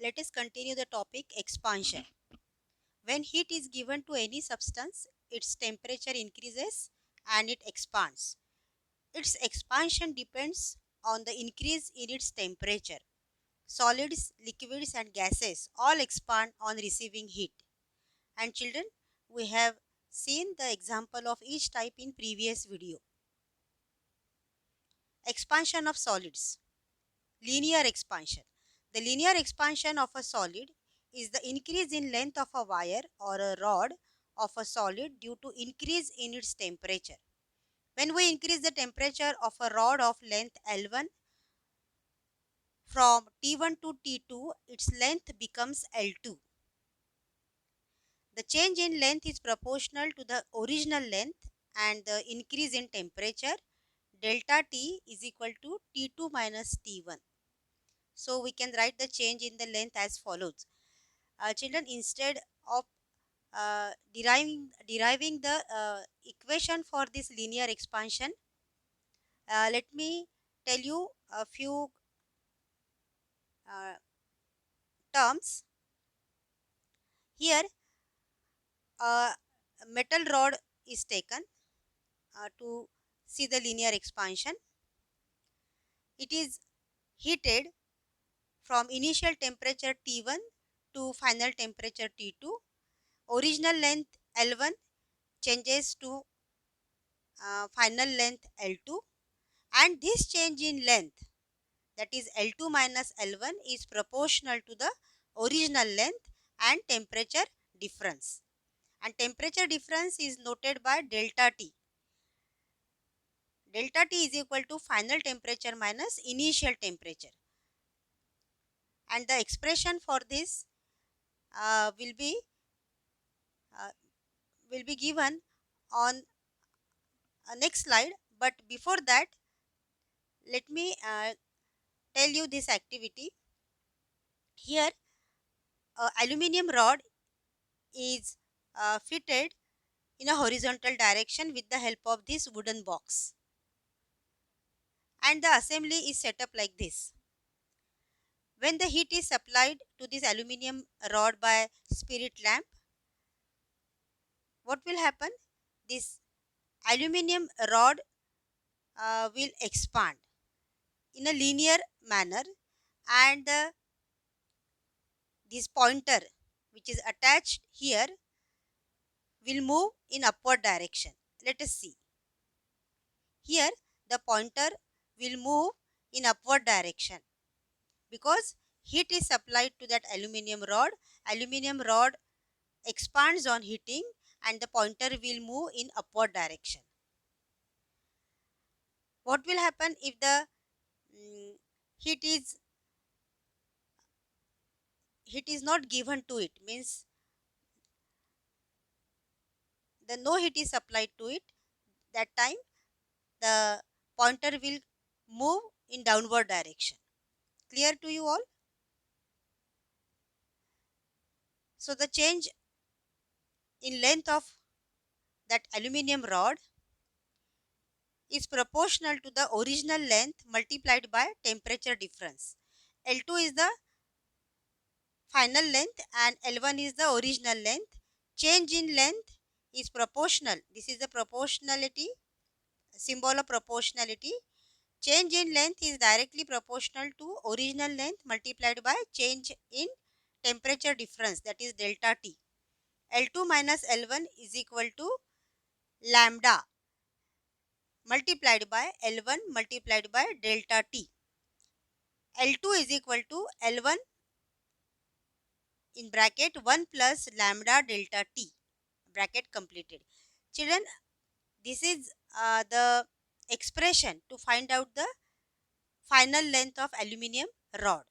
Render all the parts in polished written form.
Let us continue the topic expansion. When heat is given to any substance, its temperature increases and it expands. Its expansion depends on the increase in its temperature. Solids, liquids and gases all expand on receiving heat. And children, we have seen the example of each type in previous video. Expansion of solids. Linear expansion. The linear expansion of a solid is the increase in length of a wire or a rod of a solid due to increase in its temperature. When we increase the temperature of a rod of length L1 from T1 to T2, its length becomes L2. The change in length is proportional to the original length, and the increase in temperature delta T is equal to T2 minus T1. So we can write the change in the length as follows. Children, instead of deriving the equation for this linear expansion, let me tell you a few uh, terms. Here a metal rod is taken to see the linear expansion. It is heated from initial temperature T1 to final temperature T2. Original length L1 changes to final length L2, and this change in length, that is L2 minus L1, is proportional to the original length and temperature difference, and temperature difference is noted by delta T. Delta T is equal to final temperature minus initial temperature, and the expression for this uh, will be uh, will be given on next slide. But before that, let me tell you this activity. Here aluminium rod is fitted in a horizontal direction with the help of this wooden box, and the assembly is set up like this. When the heat is supplied to this aluminium rod by spirit lamp, what will happen? This aluminium rod will expand in a linear manner, and this pointer which is attached here will move in upward direction. Let us see. Here the pointer will move in upward direction because heat is supplied to that aluminium rod. Aluminium rod expands on heating and the pointer will move in upward direction. What will happen if the heat is not given to it? Means the no heat is supplied to it. That time the pointer will move in downward direction. Clear to you all? So the change in length of that aluminium rod is proportional to the original length multiplied by temperature difference. L2 is the final length and L1 is the original length. Change in length is proportional. This is the proportionality, symbol of proportionality. Change in length is directly proportional to original length multiplied by change in temperature difference, that is delta T. L2 minus L1 is equal to lambda multiplied by L1 multiplied by delta T. L2 is equal to L1 in bracket 1 plus lambda delta T, bracket completed. Children, this is the expression to find out the final length of aluminium rod.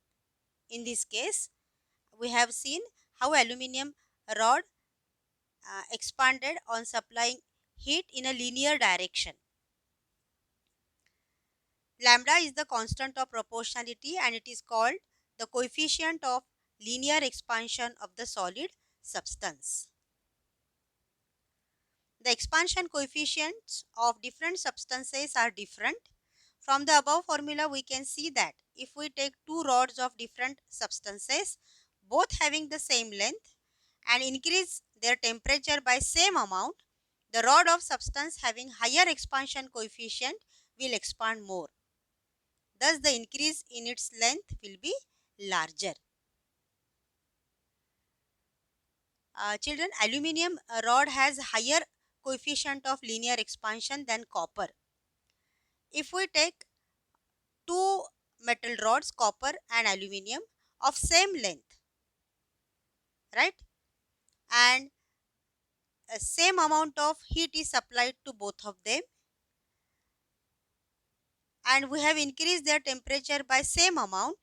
In this case, we have seen how aluminium rod expanded on supplying heat in a linear direction. Lambda is the constant of proportionality and it is called the coefficient of linear expansion of the solid substance. The expansion coefficients of different substances are different. From the above formula, we can see that if we take two rods of different substances, both having the same length, and increase their temperature by same amount, the rod of substance having higher expansion coefficient will expand more. Thus, the increase in its length will be larger. Children, aluminium rod has higher coefficient of linear expansion than copper. If we take two metal rods, copper and aluminium, of same length, right, and same amount of heat is supplied to both of them, and we have increased their temperature by same amount,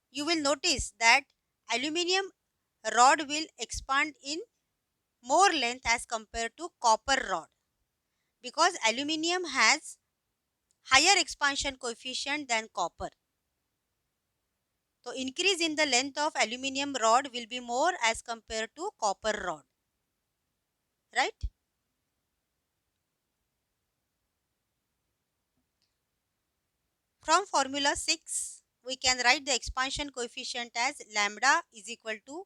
you will notice that aluminium rod will expand in more length as compared to copper rod, because aluminium has higher expansion coefficient than copper. So increase in the length of aluminium rod will be more as compared to copper rod, right? From formula 6, we can write the expansion coefficient as lambda is equal to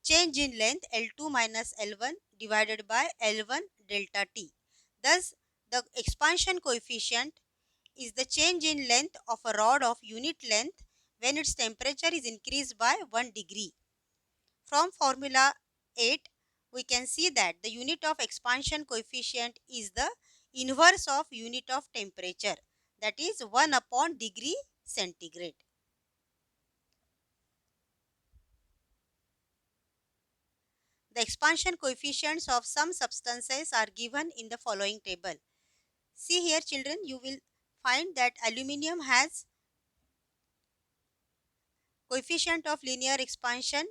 change in length L2 minus L1 divided by L1 delta T. Thus, the expansion coefficient is the change in length of a rod of unit length when its temperature is increased by 1 degree. From formula 8, we can see that the unit of expansion coefficient is the inverse of unit of temperature, that is 1 upon degree centigrade. The expansion coefficients of some substances are given in the following table. See here children, you will find that aluminium has coefficient of linear expansion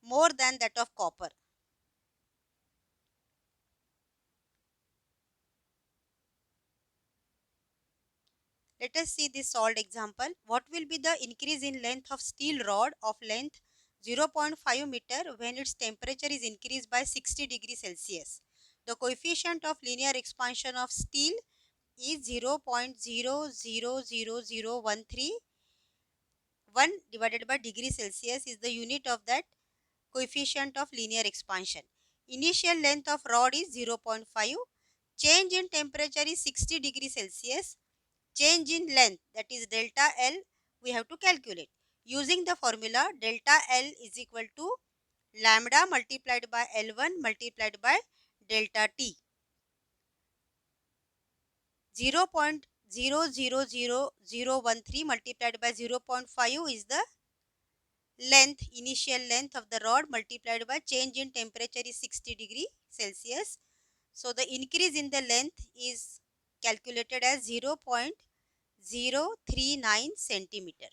more than that of copper. Let us see this solved example. What will be the increase in length of steel rod of length 0.5 meter when its temperature is increased by 60 degrees Celsius? The coefficient of linear expansion of steel is 0.000013. 1 divided by degree Celsius is the unit of that coefficient of linear expansion. Initial length of rod is 0.5. Change in temperature is 60 degrees Celsius. Change in length, that is delta L, we have to calculate. Using the formula, delta L is equal to lambda multiplied by L1 multiplied by delta T. 0.000013 multiplied by 0.5 is the length, initial length of the rod, multiplied by change in temperature is 60 degree Celsius. So the increase in the length is calculated as 0.039 centimeter.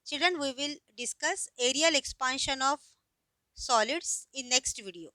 Children, we will discuss areal expansion of solids in next video.